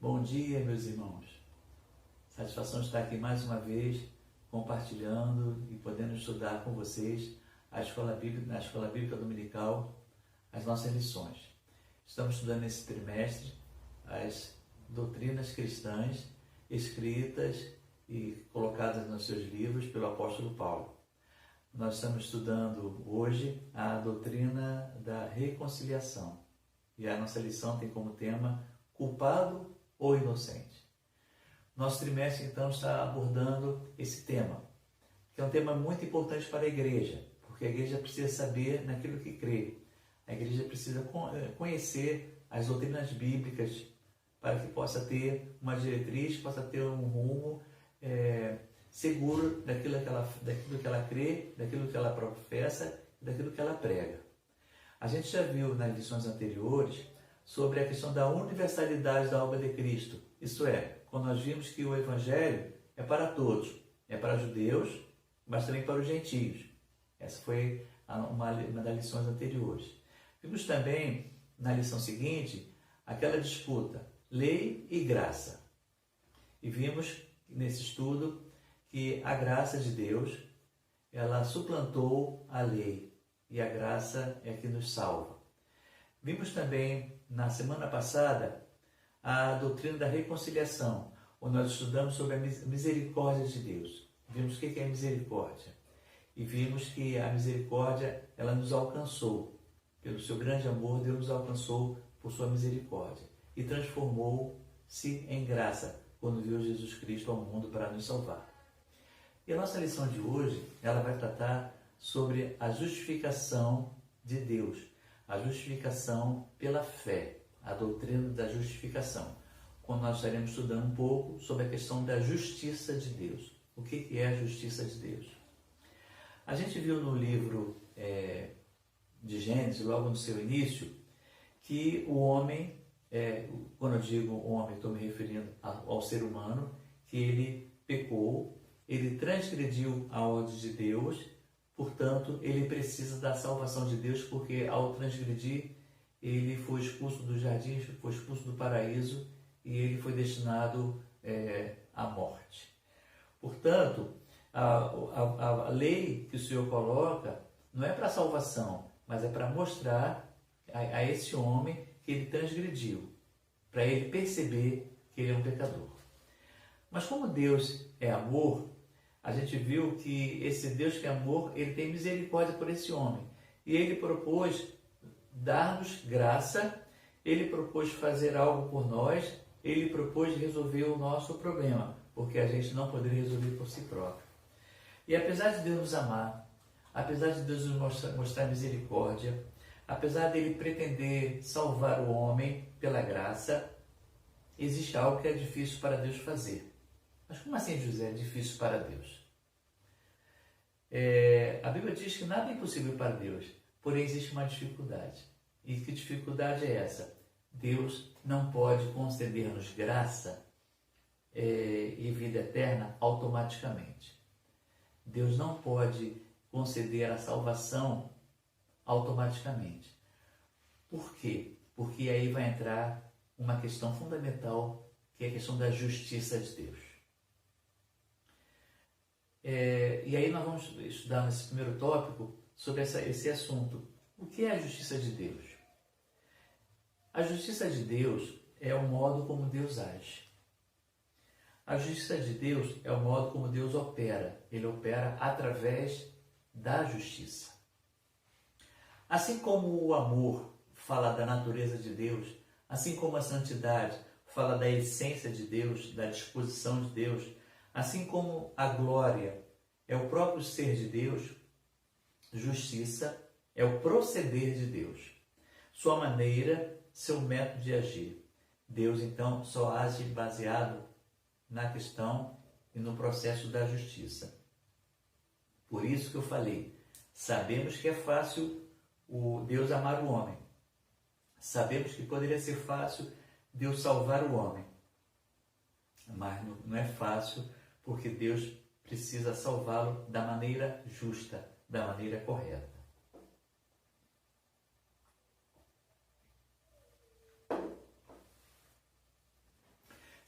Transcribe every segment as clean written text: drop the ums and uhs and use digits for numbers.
Bom dia, meus irmãos. Satisfação estar aqui mais uma vez, compartilhando e podendo estudar com vocês na Escola Bíblica Dominical as nossas lições. Estamos estudando nesse trimestre as doutrinas cristãs escritas e colocadas nos seus livros pelo apóstolo Paulo. Nós estamos estudando hoje a doutrina da reconciliação e a nossa lição tem como tema culpado ou inocente. Nosso trimestre, então, está abordando esse tema, que é um tema muito importante para a igreja, porque a igreja precisa saber naquilo que crê. A igreja precisa conhecer as doutrinas bíblicas para que possa ter uma diretriz, possa ter um rumo seguro daquilo que ela crê, daquilo que ela professa, daquilo que ela prega. A gente já viu nas lições anteriores sobre a questão da universalidade da obra de Cristo. Isso é, quando nós vimos que o Evangelho é para todos, é para judeus, mas também para os gentios. Essa foi uma das lições anteriores. Vimos também, na lição seguinte, aquela disputa, lei e graça. E vimos, nesse estudo, que a graça de Deus, ela suplantou a lei, e a graça é que nos salva. Vimos também, na semana passada, a doutrina da reconciliação, onde nós estudamos sobre a misericórdia de Deus. Vimos o que é misericórdia. E vimos que a misericórdia, ela nos alcançou. Pelo seu grande amor, Deus nos alcançou por sua misericórdia. E transformou-se em graça, quando viu Jesus Cristo ao mundo para nos salvar. E a nossa lição de hoje, ela vai tratar sobre a justificação de Deus. A justificação pela fé. A doutrina da justificação, quando nós estaremos estudando um pouco sobre a questão da justiça de Deus. O que é a justiça de Deus? A gente viu no livro de Gênesis, logo no seu início, que o homem, quando eu digo homem, estou me referindo ao ser humano, que ele pecou, ele transgrediu a ordem de Deus, portanto, ele precisa da salvação de Deus, porque ao transgredir, ele foi expulso do jardim, foi expulso do paraíso e ele foi destinado à morte. Portanto, a lei que o Senhor coloca não é para salvação, mas é para mostrar a esse homem que ele transgrediu, para ele perceber que ele é um pecador. Mas como Deus é amor, a gente viu que esse Deus que é amor, ele tem misericórdia por esse homem. E ele propôs dar-nos graça, ele propôs fazer algo por nós, ele propôs resolver o nosso problema, porque a gente não poderia resolver por si próprio. E apesar de Deus nos amar, apesar de Deus nos mostrar misericórdia, apesar dele pretender salvar o homem pela graça, existe algo que é difícil para Deus fazer. Mas como assim, José, é difícil para Deus? A Bíblia diz que nada é impossível para Deus, porém existe uma dificuldade. E que dificuldade é essa? Deus não pode conceder-nos graça e vida eterna automaticamente. Deus não pode conceder a salvação automaticamente. Por quê? Porque aí vai entrar uma questão fundamental, que é a questão da justiça de Deus. E aí nós vamos estudar nesse primeiro tópico sobre esse assunto. O que é a justiça de Deus? A justiça de Deus é o modo como Deus age. A justiça de Deus é o modo como Deus opera. Ele opera através da justiça. Assim como o amor fala da natureza de Deus, assim como a santidade fala da essência de Deus, da disposição de Deus, assim como a glória é o próprio ser de Deus, justiça é o proceder de Deus, sua maneira, seu método de agir. Deus, então, só age baseado na questão e no processo da justiça. Por isso que eu falei, sabemos que é fácil Deus amar o homem. Sabemos que poderia ser fácil Deus salvar o homem. Mas não é fácil, porque Deus precisa salvá-lo da maneira justa, da maneira correta.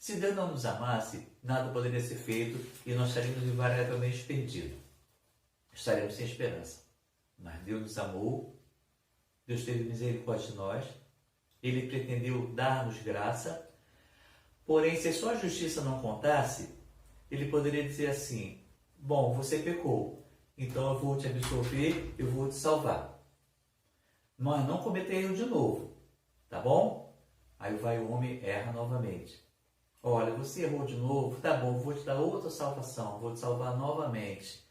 Se Deus não nos amasse, nada poderia ser feito e nós estaríamos invariavelmente perdidos. Estaremos sem esperança. Mas Deus nos amou, Deus teve misericórdia de nós, Ele pretendeu dar-nos graça, porém, se a sua justiça não contasse, Ele poderia dizer assim: bom, você pecou, então eu vou te absolver, eu vou te salvar. Mas não cometer erro de novo, tá bom? Aí vai o homem e erra novamente. Olha, você errou de novo, tá bom, vou te dar outra salvação, vou te salvar novamente.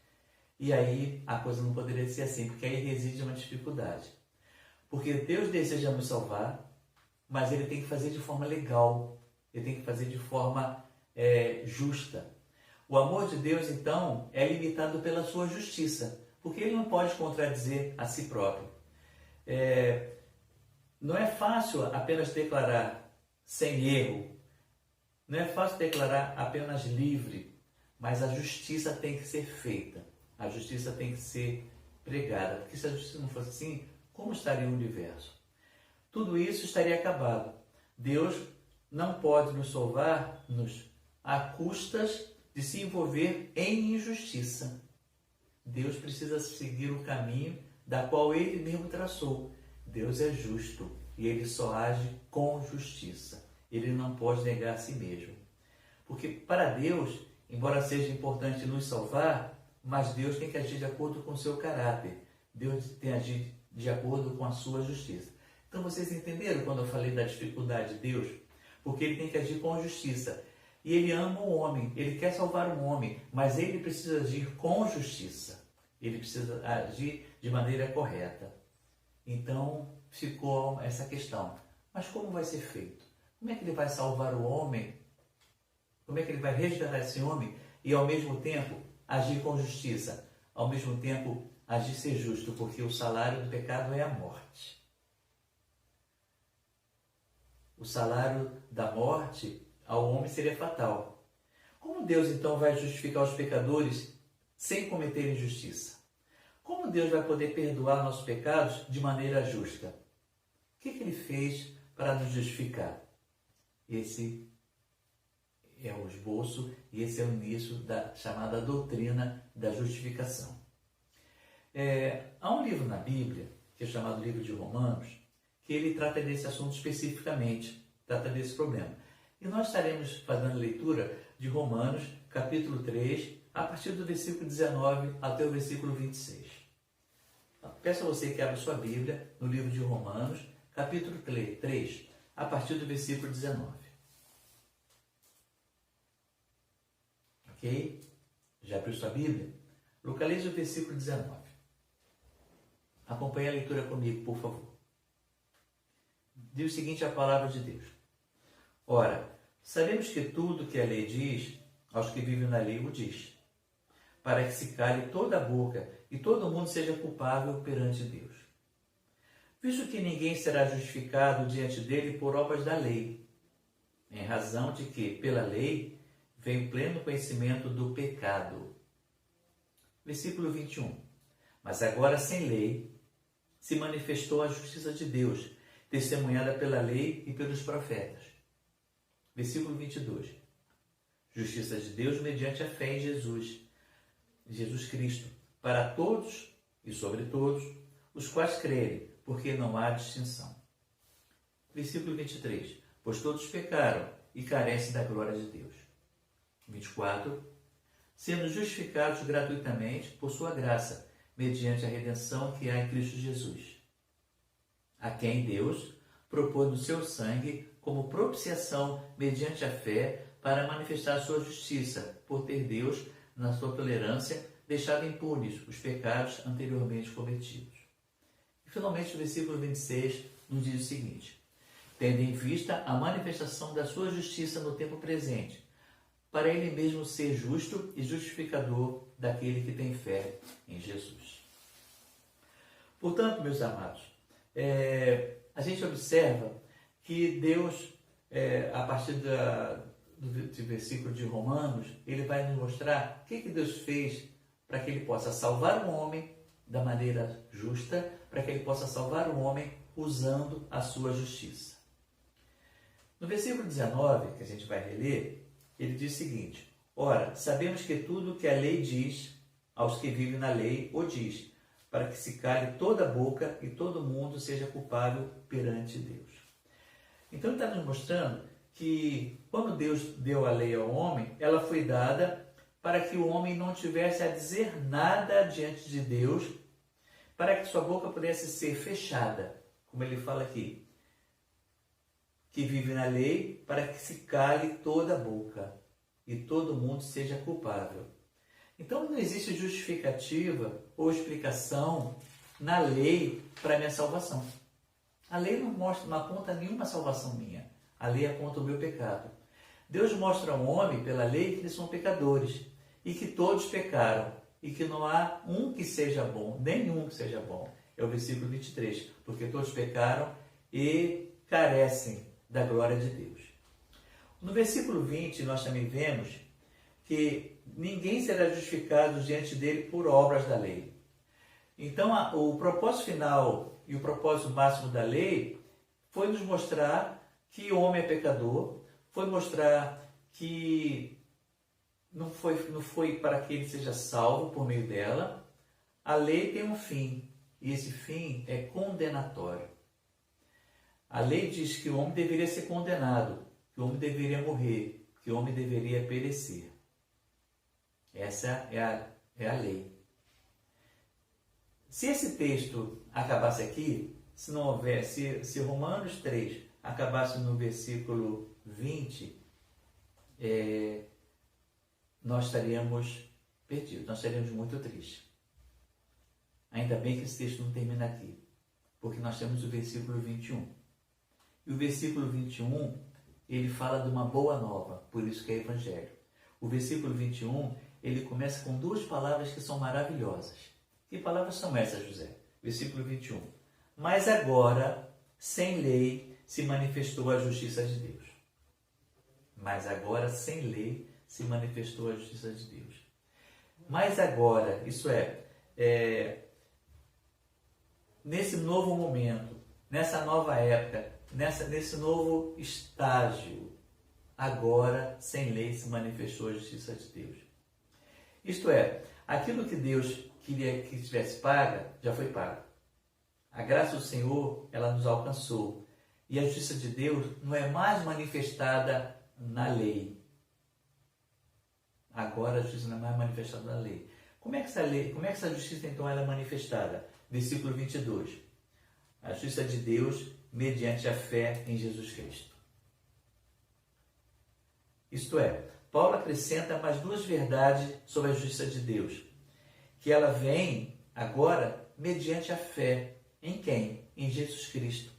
E aí a coisa não poderia ser assim, porque aí reside uma dificuldade. Porque Deus deseja nos salvar, mas Ele tem que fazer de forma legal, Ele tem que fazer de forma justa. O amor de Deus, então, é limitado pela sua justiça, porque Ele não pode contradizer a si próprio. Não é fácil apenas declarar sem erro, não é fácil declarar apenas livre, mas a justiça tem que ser feita, a justiça tem que ser pregada, porque se a justiça não fosse assim, como estaria o universo? Tudo isso estaria acabado. Deus não pode nos salvar-nos a custas de se envolver em injustiça. Deus precisa seguir o caminho da qual Ele mesmo traçou. Deus é justo e Ele só age com justiça. Ele não pode negar a si mesmo. Porque para Deus, embora seja importante nos salvar, mas Deus tem que agir de acordo com o seu caráter. Deus tem que agir de acordo com a sua justiça. Então vocês entenderam quando eu falei da dificuldade de Deus? Porque Ele tem que agir com justiça. E Ele ama o homem, Ele quer salvar o homem, mas Ele precisa agir com justiça. Ele precisa agir de maneira correta. Então ficou essa questão. Mas como vai ser feito? Como é que Ele vai salvar o homem? Como é que Ele vai resgatar esse homem e ao mesmo tempo agir com justiça? Ao mesmo tempo agir ser justo, porque o salário do pecado é a morte. O salário da morte ao homem seria fatal. Como Deus então vai justificar os pecadores sem cometer injustiça? Como Deus vai poder perdoar nossos pecados de maneira justa? O que Ele fez para nos justificar? Esse é o esboço e esse é o início da chamada doutrina da justificação. Há um livro na Bíblia, que é chamado Livro de Romanos, que ele trata desse assunto especificamente, trata desse problema. E nós estaremos fazendo leitura de Romanos, capítulo 3, a partir do versículo 19 até o versículo 26. Peço a você que abra sua Bíblia no livro de Romanos, capítulo 3, a partir do versículo 19. Ok? Já abriu sua Bíblia? Localize o versículo 19. Acompanhe a leitura comigo, por favor. Diz o seguinte a palavra de Deus. Ora, sabemos que tudo que a lei diz, aos que vivem na lei o diz, para que se cale toda a boca e todo mundo seja culpável perante Deus. Visto que ninguém será justificado diante dele por obras da lei, em razão de que, pela lei, vem o pleno conhecimento do pecado. Versículo 21. Mas agora, sem lei, se manifestou a justiça de Deus, testemunhada pela lei e pelos profetas. Versículo 22. Justiça de Deus mediante a fé em Jesus Cristo, para todos e sobre todos os quais crerem, porque não há distinção. Versículo 23. Pois todos pecaram e carecem da glória de Deus. 24. Sendo justificados gratuitamente por sua graça, mediante a redenção que há em Cristo Jesus, a quem Deus propôs no seu sangue como propiciação mediante a fé para manifestar a sua justiça, por ter Deus, na sua tolerância, deixado impunes os pecados anteriormente cometidos. E finalmente o versículo 26 nos diz o seguinte: tendo em vista a manifestação da sua justiça no tempo presente, para ele mesmo ser justo e justificador daquele que tem fé em Jesus. Portanto, meus amados, a gente observa que Deus, a partir do versículo de Romanos, ele vai nos mostrar o que Deus fez para que ele possa salvar o homem da maneira justa, para que ele possa salvar o homem usando a sua justiça. No versículo 19, que a gente vai reler, ele diz o seguinte: ora, sabemos que tudo que a lei diz aos que vivem na lei, o diz, para que se cale toda a boca e todo mundo seja culpável perante Deus. Então ele está nos mostrando que quando Deus deu a lei ao homem, ela foi dada para que o homem não tivesse a dizer nada diante de Deus, para que sua boca pudesse ser fechada, como ele fala aqui, que vive na lei, para que se cale toda a boca e todo mundo seja culpável. Então não existe justificativa ou explicação na lei para a minha salvação. A lei não mostra, não aponta nenhuma salvação minha. A lei aponta o meu pecado. Deus mostra ao homem pela lei que eles são pecadores e que todos pecaram e que não há um que seja bom, nenhum que seja bom. É o versículo 23, porque todos pecaram e carecem da glória de Deus. No versículo 20 nós também vemos que ninguém será justificado diante dele por obras da lei. Então o propósito final e o propósito máximo da lei foi nos mostrar que o homem é pecador, foi mostrar que não foi para que ele seja salvo por meio dela. A lei tem um fim, e esse fim é condenatório. A lei diz que o homem deveria ser condenado, que o homem deveria morrer, que o homem deveria perecer. Essa é a lei. Se esse texto acabasse aqui, se não houvesse, se Romanos 3 acabasse no versículo 20, nós estaríamos perdidos, nós estaríamos muito tristes. Ainda bem que esse texto não termina aqui, porque nós temos o versículo 21. E o versículo 21, ele fala de uma boa nova, por isso que é evangelho. O versículo 21, ele começa com duas palavras que são maravilhosas. Que palavras são essas, José? Versículo 21. Mas agora, sem lei, se manifestou a justiça de Deus. Mas agora, sem lei, se manifestou a justiça de Deus. Mas agora, isso nesse novo momento, nessa nova época, nesse novo estágio, agora, sem lei, se manifestou a justiça de Deus. Isto é, aquilo que Deus queria que tivesse paga, já foi pago. A graça do Senhor, ela nos alcançou. E a justiça de Deus não é mais manifestada na lei. Agora a justiça não é mais manifestada na lei. Como é que essa justiça então ela é manifestada? Versículo 22. A justiça de Deus mediante a fé em Jesus Cristo. Isto é, Paulo acrescenta mais duas verdades sobre a justiça de Deus, que ela vem agora mediante a fé. Em quem? Em Jesus Cristo.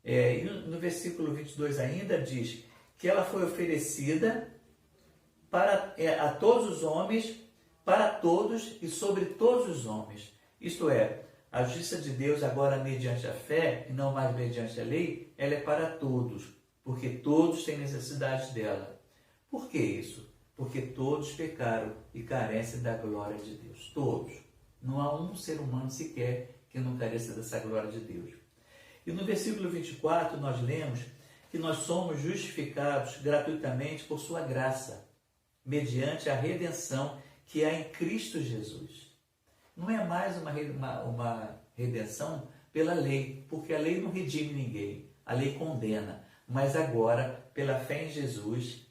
E no versículo 22 ainda diz que ela foi oferecida a todos os homens, para todos e sobre todos os homens. Isto é, a justiça de Deus agora mediante a fé, e não mais mediante a lei, ela é para todos, porque todos têm necessidade dela. Por que isso? Porque todos pecaram e carecem da glória de Deus. Todos. Não há um ser humano sequer que não careça dessa glória de Deus. E no versículo 24 nós lemos que nós somos justificados gratuitamente por sua graça, mediante a redenção que há em Cristo Jesus. Não é mais uma redenção pela lei, porque a lei não redime ninguém, a lei condena. Mas agora, pela fé em Jesus,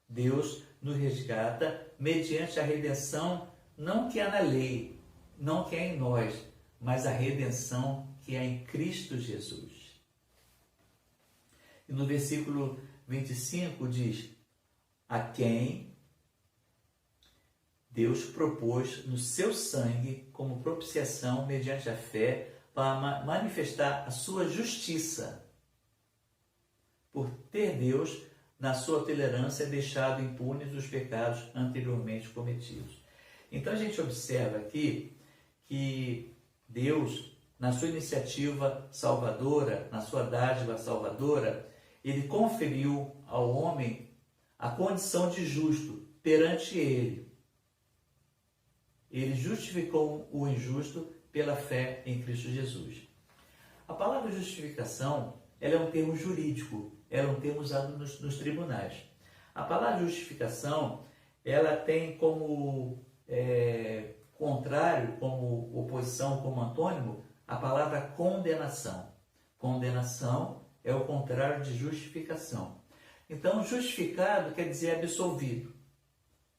Deus nos resgata mediante a redenção, não que há na lei, não que há em nós, mas a redenção que há em Cristo Jesus. E no versículo 25 diz: a quem Deus propôs no seu sangue como propiciação mediante a fé para manifestar a sua justiça, por ter Deus, na sua tolerância, deixado impunes os pecados anteriormente cometidos. Então a gente observa aqui que Deus, na sua iniciativa salvadora, na sua dádiva salvadora, ele conferiu ao homem a condição de justo perante ele. Ele justificou o injusto pela fé em Cristo Jesus. A palavra justificação, ela é um termo jurídico, ela é um termo usado nos tribunais. A palavra justificação, ela tem como contrário, como oposição, como antônimo, a palavra condenação. Condenação é o contrário de justificação. Então, justificado quer dizer absolvido.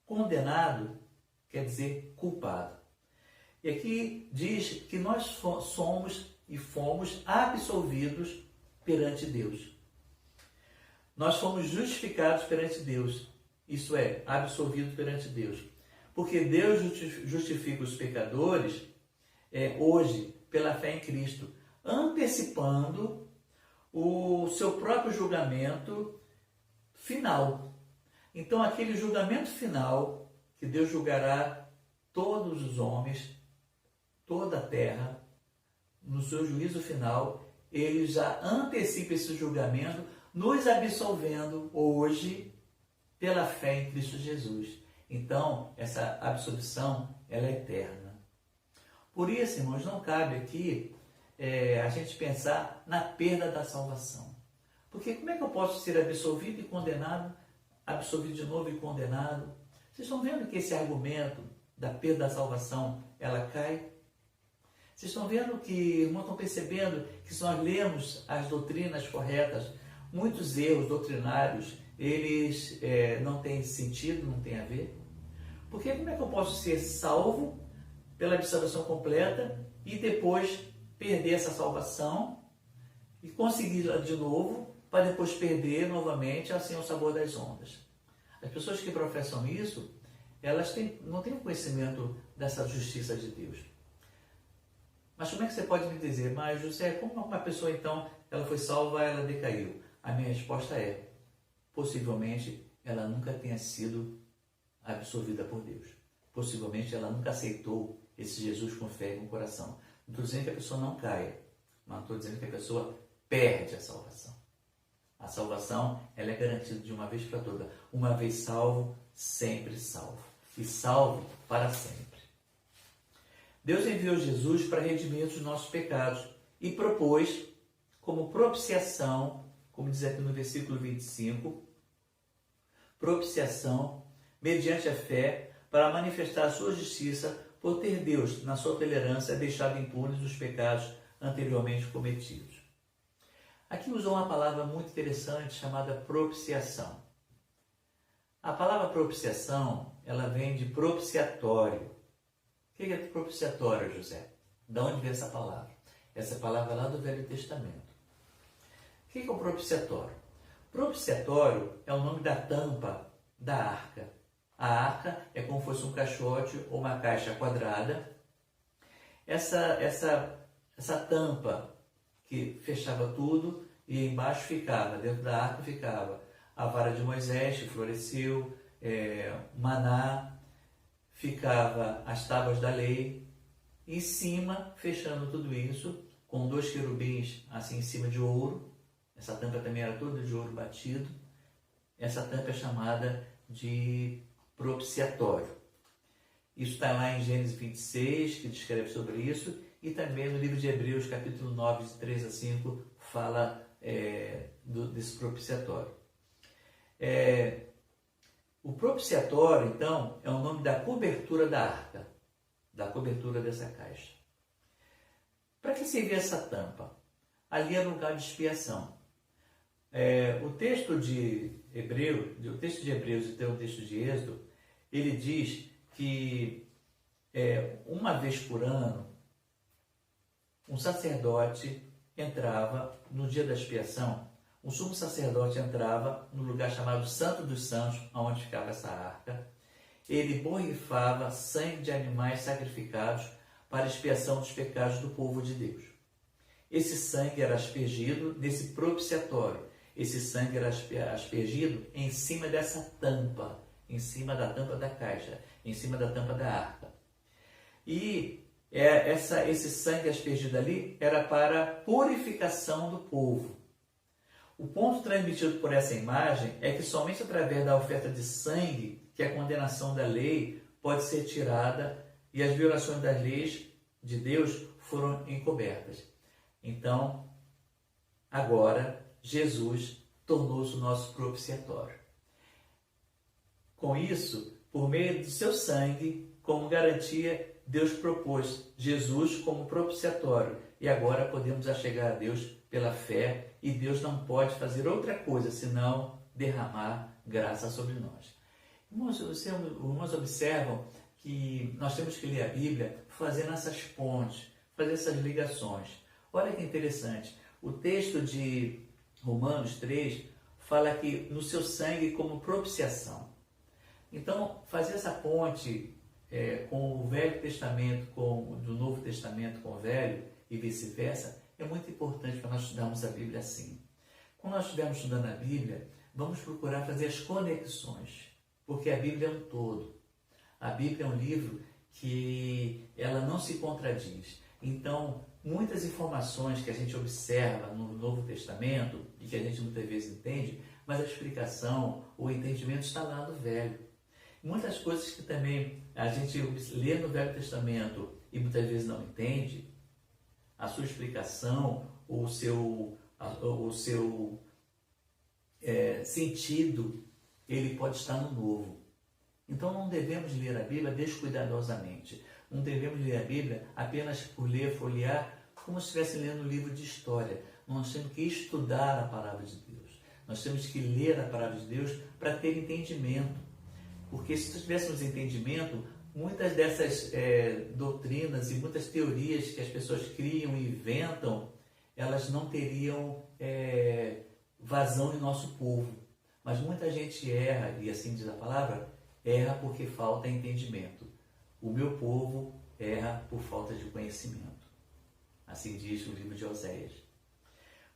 Condenado quer dizer culpado. E aqui diz que nós somos e fomos absolvidos perante Deus. Nós fomos justificados perante Deus, isso é, absolvidos perante Deus. Porque Deus justifica os pecadores hoje pela fé em Cristo, antecipando o seu próprio julgamento final. Então, aquele julgamento final, que Deus julgará todos os homens, toda a terra, no seu juízo final, ele já antecipa esse julgamento, nos absolvendo hoje pela fé em Cristo Jesus. Então, essa absolvição, ela é eterna. Por isso, irmãos, não cabe aqui a gente pensar na perda da salvação. Porque como é que eu posso ser absolvido e condenado, absolvido de novo e condenado? Vocês estão vendo que esse argumento da perda da salvação, ela cai? Vocês estão vendo que, irmãos, estão percebendo que se nós lermos as doutrinas corretas, muitos erros doutrinários, eles não têm sentido, não têm a ver? Porque como é que eu posso ser salvo pela absolvição completa e depois perder essa salvação e conseguir-la de novo para depois perder novamente, assim, o sabor das ondas? As pessoas que professam isso, elas não têm conhecimento dessa justiça de Deus. Mas como é que você pode me dizer, mas José, como uma pessoa então, ela foi salva, ela decaiu? A minha resposta é, possivelmente ela nunca tenha sido absolvida por Deus. Possivelmente ela nunca aceitou esse Jesus com fé e com coração. Não estou dizendo que a pessoa não caia, mas estou dizendo que a pessoa perde a salvação. A salvação, ela é garantida de uma vez para toda. Uma vez salvo, sempre salvo. E salvo para sempre. Deus enviou Jesus para redimir os nossos pecados e propôs como propiciação, como diz aqui no versículo 25, propiciação mediante a fé para manifestar a sua justiça por ter Deus, na sua tolerância, deixado impunes os pecados anteriormente cometidos. Aqui usou uma palavra muito interessante chamada propiciação. A palavra propiciação, ela vem de propiciatório. O que é propiciatório, José? De onde vem essa palavra? Essa palavra é lá do Velho Testamento. O que é o propiciatório? Propiciatório é o nome da tampa da arca. A arca é como se fosse um caixote ou uma caixa quadrada. Essa tampa que fechava tudo e embaixo ficava, dentro da arca ficava a vara de Moisés, que floresceu, maná, ficava as tábuas da lei, em cima, fechando tudo isso, com 2 querubins assim em cima de ouro. Essa tampa também era toda de ouro batido. Essa tampa é chamada de propiciatório. Isso está lá em Gênesis 26, que descreve sobre isso, e também no livro de Hebreus, capítulo 9, de 3 a 5, fala desse propiciatório. O propiciatório, então, é o nome da cobertura da arca, da cobertura dessa caixa. Para que servia essa tampa? Ali era o lugar de expiação. O texto de Hebreus e o texto de Êxodo, ele diz que uma vez por ano, um sacerdote entrava no dia da expiação. O sumo sacerdote entrava no lugar chamado Santo dos Santos, onde ficava essa arca. Ele borrifava sangue de animais sacrificados para expiação dos pecados do povo de Deus. Esse sangue era aspergido nesse propiciatório. Esse sangue era aspergido em cima dessa tampa, em cima da tampa da caixa, em cima da tampa da arca. E esse sangue aspergido ali era para a purificação do povo. O ponto transmitido por essa imagem é que somente através da oferta de sangue que a condenação da lei pode ser tirada e as violações das leis de Deus foram encobertas. Então, agora, Jesus tornou-se o nosso propiciatório. Com isso, por meio do seu sangue, como garantia, Deus propôs Jesus como propiciatório. E agora podemos achegar a Deus pela fé, e Deus não pode fazer outra coisa senão derramar graça sobre nós. Irmãos, observam que nós temos que ler a Bíblia fazendo essas pontes, fazer essas ligações. Olha que interessante, o texto de Romanos 3 fala que no seu sangue como propiciação. Então, fazer essa ponte com o Velho Testamento, do Novo Testamento com o Velho e vice-versa, é muito importante para nós estudarmos a Bíblia assim. Quando nós estivermos estudando a Bíblia, vamos procurar fazer as conexões, porque a Bíblia é um todo. A Bíblia é um livro que ela não se contradiz. Então, muitas informações que a gente observa no Novo Testamento e que a gente muitas vezes entende, mas a explicação, o entendimento está lá no Velho. Muitas coisas que também a gente lê no Velho Testamento e muitas vezes não entende, a sua explicação, o seu sentido, ele pode estar no Novo. Então não devemos ler a Bíblia descuidadosamente. Não devemos ler a Bíblia apenas por ler, folhear, como se estivesse lendo um livro de história. Nós temos que estudar a palavra de Deus. Nós temos que ler a palavra de Deus para ter entendimento. Porque se tivéssemos entendimento, muitas dessas doutrinas e muitas teorias que as pessoas criam e inventam, elas não teriam vazão em nosso povo. Mas muita gente erra, e assim diz a palavra, erra porque falta entendimento. O meu povo erra por falta de conhecimento. Assim diz o livro de Oséias.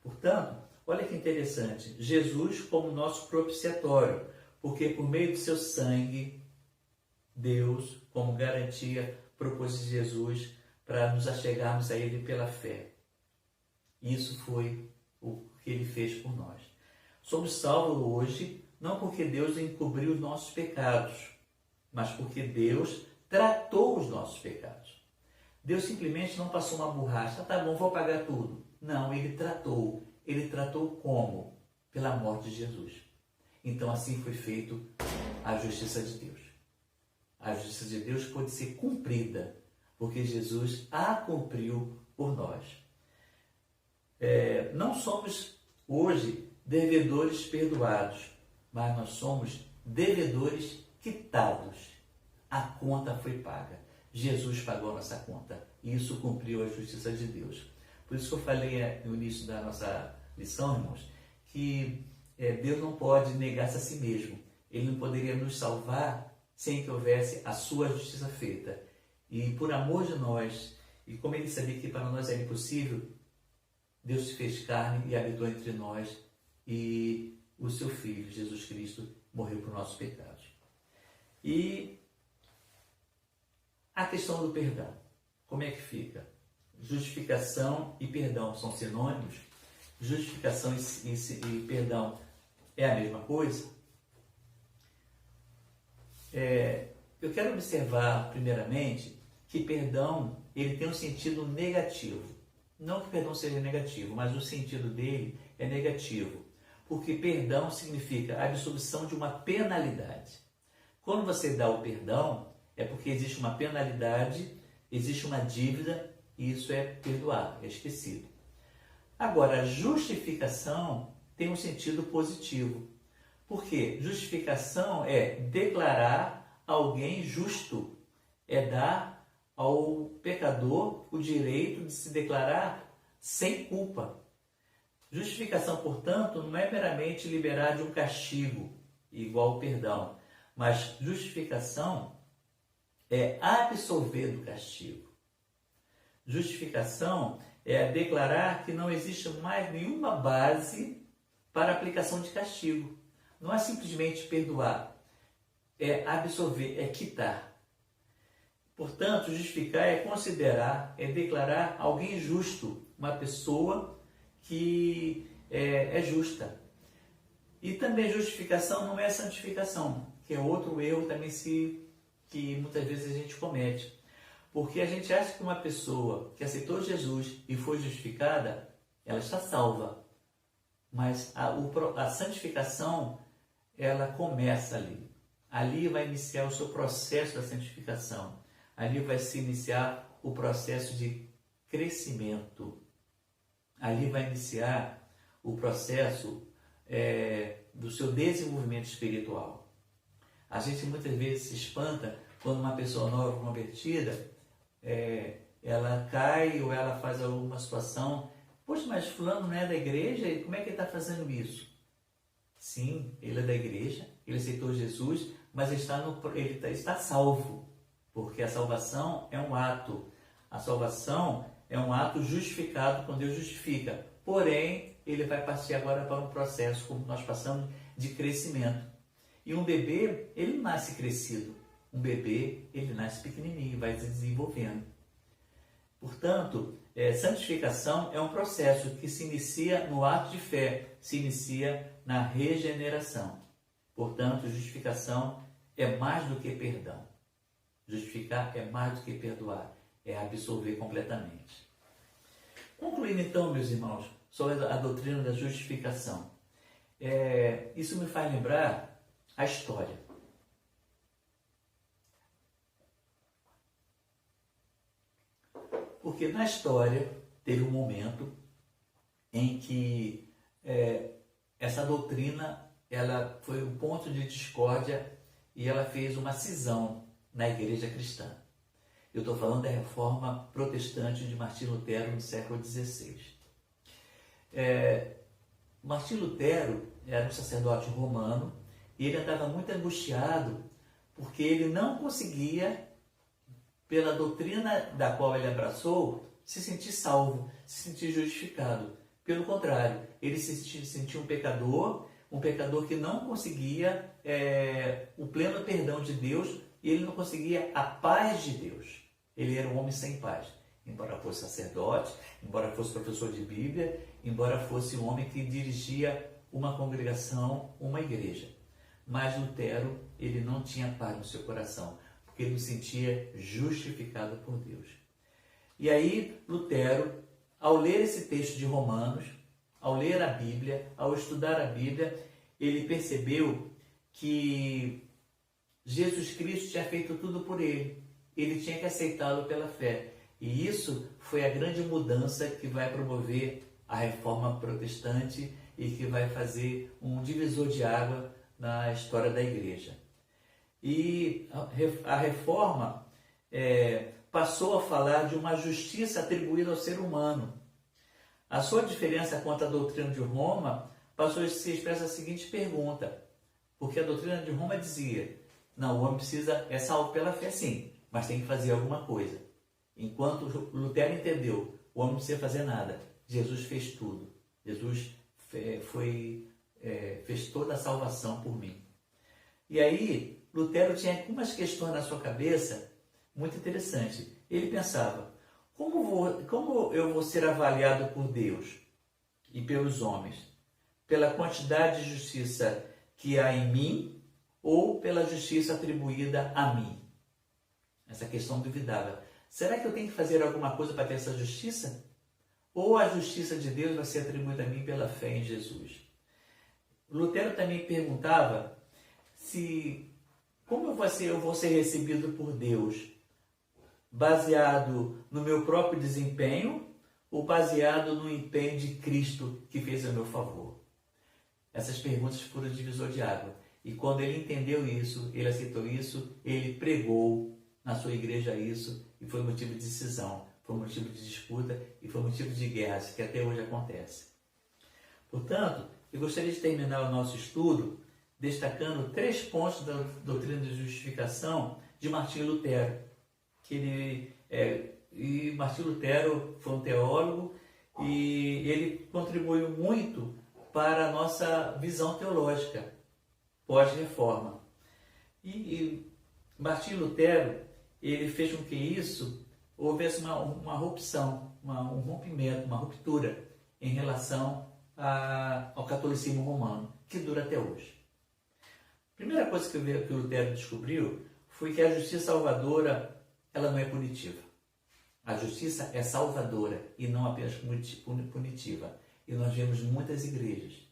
Portanto, olha que interessante, Jesus como nosso propiciatório, porque por meio do seu sangue, Deus, como garantia, propôs Jesus para nos achegarmos a Ele pela fé. Isso foi o que Ele fez por nós. Somos salvos hoje, não porque Deus encobriu os nossos pecados, mas porque Deus tratou os nossos pecados. Deus simplesmente não passou uma borracha, tá bom, vou pagar tudo. Não, Ele tratou. Ele tratou como? Pela morte de Jesus. Então assim foi feito a justiça de Deus. A justiça de Deus pode ser cumprida, porque Jesus a cumpriu por nós. Não somos hoje devedores perdoados, mas nós somos devedores quitados. A conta foi paga. Jesus pagou a nossa conta. E isso cumpriu a justiça de Deus. Por isso que eu falei no início da nossa lição, irmãos, que Deus não pode negar-se a si mesmo. Ele não poderia nos salvar sem que houvesse a sua justiça feita. E por amor de nós, e como Ele sabia que para nós era impossível, Deus se fez carne e habitou entre nós, e o seu Filho, Jesus Cristo, morreu por nossos pecados. E a questão do perdão, como é que fica? Justificação e perdão são sinônimos? Justificação e perdão é a mesma coisa? Eu quero observar, primeiramente, que perdão ele tem um sentido negativo. Não que perdão seja negativo, mas o sentido dele é negativo. Porque perdão significa a absolvição de uma penalidade. Quando você dá o perdão, é porque existe uma penalidade, existe uma dívida, e isso é perdoado, é esquecido. Agora, a justificação tem um sentido positivo. Por quê? Justificação é declarar alguém justo, é dar ao pecador o direito de se declarar sem culpa. Justificação, portanto, não é meramente liberar de um castigo, igual ao perdão, mas justificação é absolver do castigo. Justificação é declarar que não existe mais nenhuma base para aplicação de castigo. Não é simplesmente perdoar, é absolver, é quitar. Portanto, justificar é considerar, é declarar alguém justo, uma pessoa que é justa. E também justificação não é santificação, que é outro erro também que muitas vezes a gente comete. Porque a gente acha que uma pessoa que aceitou Jesus e foi justificada, ela está salva. mas a santificação, ela começa ali. Ali vai iniciar o seu processo da santificação. Ali vai se iniciar o processo de crescimento. Ali vai iniciar o processo do seu desenvolvimento espiritual. A gente muitas vezes se espanta quando uma pessoa nova convertida, ela cai ou ela faz alguma situação. Poxa, mas fulano não é da igreja? E como é que ele está fazendo isso? Sim, ele é da igreja, ele aceitou Jesus, mas ele está salvo, porque a salvação é um ato. A salvação é um ato justificado quando Deus justifica. Porém, ele vai partir agora para um processo, como nós passamos, de crescimento. E um bebê, ele não nasce crescido. Um bebê, ele nasce pequenininho, vai se desenvolvendo. Portanto, santificação é um processo que se inicia no ato de fé, se inicia na regeneração. Portanto, justificação é mais do que perdão. Justificar é mais do que perdoar, é absolver completamente. Concluindo então, meus irmãos, sobre a doutrina da justificação. Isso me faz lembrar a história. Porque na história teve um momento em que essa doutrina ela foi um ponto de discórdia e ela fez uma cisão na igreja cristã. Eu estou falando da reforma protestante de Martinho Lutero no século XVI. Martinho Lutero era um sacerdote romano e ele andava muito angustiado porque ele não conseguia, pela doutrina da qual ele abraçou, se sentir salvo, se sentir justificado. Pelo contrário, ele se sentia um pecador que não conseguia o pleno perdão de Deus e ele não conseguia a paz de Deus. Ele era um homem sem paz. Embora fosse sacerdote, embora fosse professor de Bíblia, embora fosse um homem que dirigia uma congregação, uma igreja. Mas Lutero, ele não tinha paz no seu coração, porque ele se sentia justificado por Deus. E aí, Lutero, ao ler esse texto de Romanos, ao ler a Bíblia, ao estudar a Bíblia, ele percebeu que Jesus Cristo tinha feito tudo por ele. Ele tinha que aceitá-lo pela fé. E isso foi a grande mudança que vai promover a reforma protestante e que vai fazer um divisor de água na história da igreja. E a reforma passou a falar de uma justiça atribuída ao ser humano. A sua diferença quanto à doutrina de Roma passou a se expressa a seguinte pergunta, porque a doutrina de Roma dizia, não, o homem é salvo pela fé sim, mas tem que fazer alguma coisa. Enquanto Lutero entendeu, o homem não precisa fazer nada, Jesus fez tudo. Jesus fez toda a salvação por mim. E aí, Lutero tinha algumas questões na sua cabeça muito interessantes. Ele pensava, como eu vou ser avaliado por Deus e pelos homens? Pela quantidade de justiça que há em mim ou pela justiça atribuída a mim? Essa questão duvidava. Será que eu tenho que fazer alguma coisa para ter essa justiça? Ou a justiça de Deus vai ser atribuída a mim pela fé em Jesus? Lutero também perguntava como eu vou ser recebido por Deus? Baseado no meu próprio desempenho ou baseado no empenho de Cristo que fez a meu favor? Essas perguntas foram divisor de água. E quando ele entendeu isso, ele aceitou isso, ele pregou na sua igreja isso, e foi motivo de cisão, foi motivo de disputa e foi motivo de guerras, que até hoje acontece. Portanto, eu gostaria de terminar o nosso estudo destacando 3 pontos da doutrina de justificação de Martinho Lutero. E Martinho Lutero foi um teólogo e ele contribuiu muito para a nossa visão teológica pós-reforma. E Martinho Lutero, ele fez com que houvesse uma rupção, um rompimento, uma ruptura em relação ao catolicismo romano, que dura até hoje. A primeira coisa que o Lutero descobriu foi que a justiça salvadora, ela não é punitiva. A justiça é salvadora e não apenas punitiva. E nós vemos muitas igrejas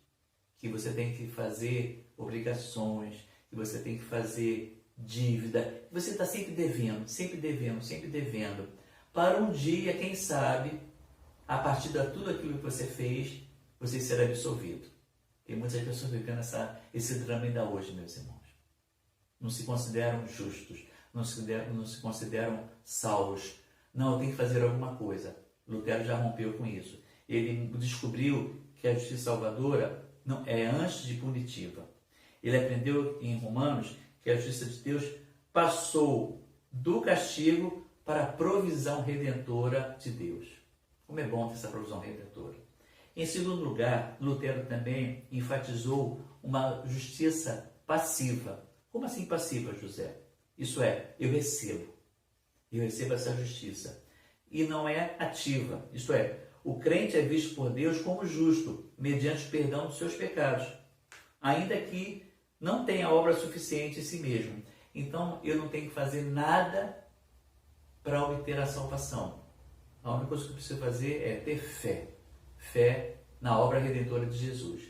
que você tem que fazer obrigações, que você tem que fazer dívida, que você está sempre devendo, sempre devendo, sempre devendo, para um dia, quem sabe, a partir de tudo aquilo que você fez, você será absolvido. Tem muitas pessoas vivendo esse drama ainda hoje, meus irmãos. Não se consideram justos, não se consideram salvos. Não, eu tenho que fazer alguma coisa. Lutero já rompeu com isso. Ele descobriu que a justiça salvadora não é antes de punitiva. Ele aprendeu em Romanos que a justiça de Deus passou do castigo para a provisão redentora de Deus. Como é bom ter essa provisão redentora. Em segundo lugar, Lutero também enfatizou uma justiça passiva. Como assim passiva, José? Isso é, eu recebo essa justiça. E não é ativa, isto é, o crente é visto por Deus como justo, mediante o perdão dos seus pecados, ainda que não tenha obra suficiente em si mesmo. Então, eu não tenho que fazer nada para obter a salvação. A única coisa que eu preciso fazer é ter fé na obra redentora de Jesus.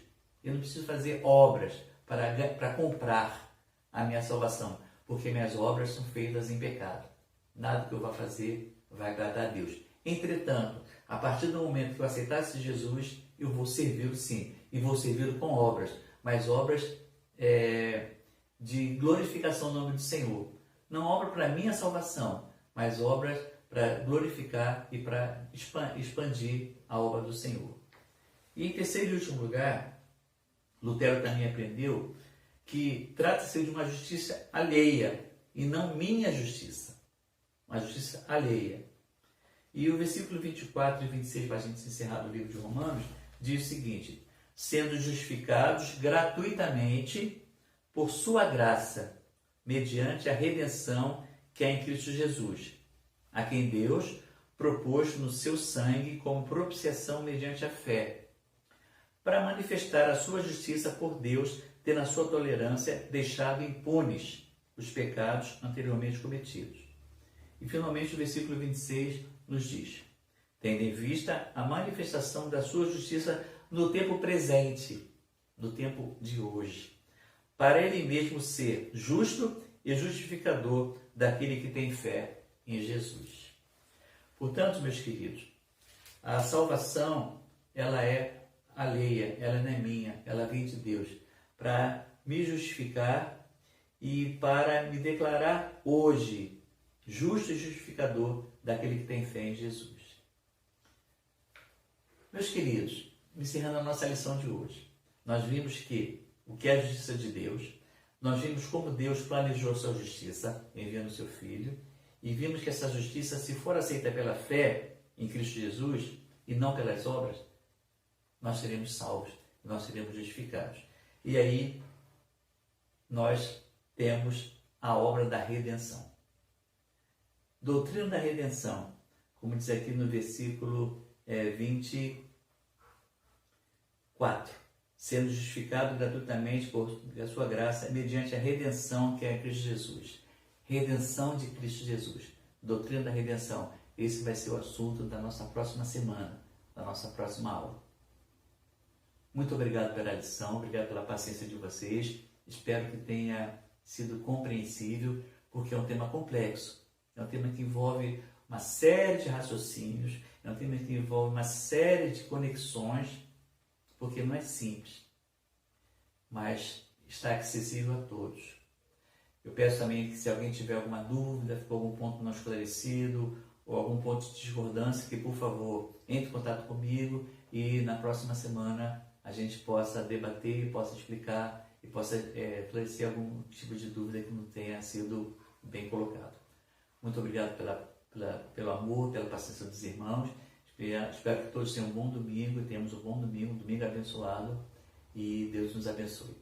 Eu não preciso fazer obras para comprar a minha salvação, porque minhas obras são feitas em pecado. Nada que eu vá fazer vai agradar a Deus. Entretanto, a partir do momento que eu aceitasse Jesus, eu vou servi-lo sim, e vou servi-lo com obras, mas obras de glorificação do nome do Senhor. Não obra para minha salvação, mas obras para glorificar e para expandir a obra do Senhor. E em terceiro e último lugar, Lutero também aprendeu que trata-se de uma justiça alheia e não minha justiça. Uma justiça alheia. E o versículo 24 e 26, para a gente encerrar do livro de Romanos, diz o seguinte: sendo justificados gratuitamente por sua graça, mediante a redenção que é em Cristo Jesus, a quem Deus propôs no seu sangue como propiciação mediante a fé, para manifestar a sua justiça por Deus, ter na sua tolerância deixado impunes os pecados anteriormente cometidos. E finalmente o versículo 26 nos diz: tendo em vista a manifestação da sua justiça no tempo presente, no tempo de hoje, para ele mesmo ser justo e justificador daquele que tem fé em Jesus. Portanto, meus queridos, a salvação, ela é alheia, ela não é minha, ela vem de Deus, para me justificar e para me declarar hoje justo e justificador daquele que tem fé em Jesus. Meus queridos, encerrando a nossa lição de hoje, nós vimos que o que é a justiça de Deus, nós vimos como Deus planejou a sua justiça, enviando o seu Filho, e vimos que essa justiça, se for aceita pela fé em Cristo Jesus e não pelas obras, nós seremos salvos, nós seremos justificados. E aí, nós temos a obra da redenção. Doutrina da redenção, como diz aqui no versículo 24, sendo justificado gratuitamente por sua graça, mediante a redenção que é Cristo Jesus. Redenção de Cristo Jesus. Doutrina da redenção. Esse vai ser o assunto da nossa próxima semana, da nossa próxima aula. Muito obrigado pela lição, obrigado pela paciência de vocês. Espero que tenha sido compreensível, porque é um tema complexo. É um tema que envolve uma série de raciocínios, é um tema que envolve uma série de conexões, porque não é simples, mas está acessível a todos. Eu peço também que, se alguém tiver alguma dúvida, ficou algum ponto não esclarecido, ou algum ponto de discordância, que, por favor, entre em contato comigo e na próxima semana a gente possa debater, possa explicar e possa esclarecer algum tipo de dúvida que não tenha sido bem colocado. Muito obrigado pelo amor, pela paciência dos irmãos. Espero que todos tenham um bom domingo e tenhamos um bom domingo, um domingo abençoado, e Deus nos abençoe.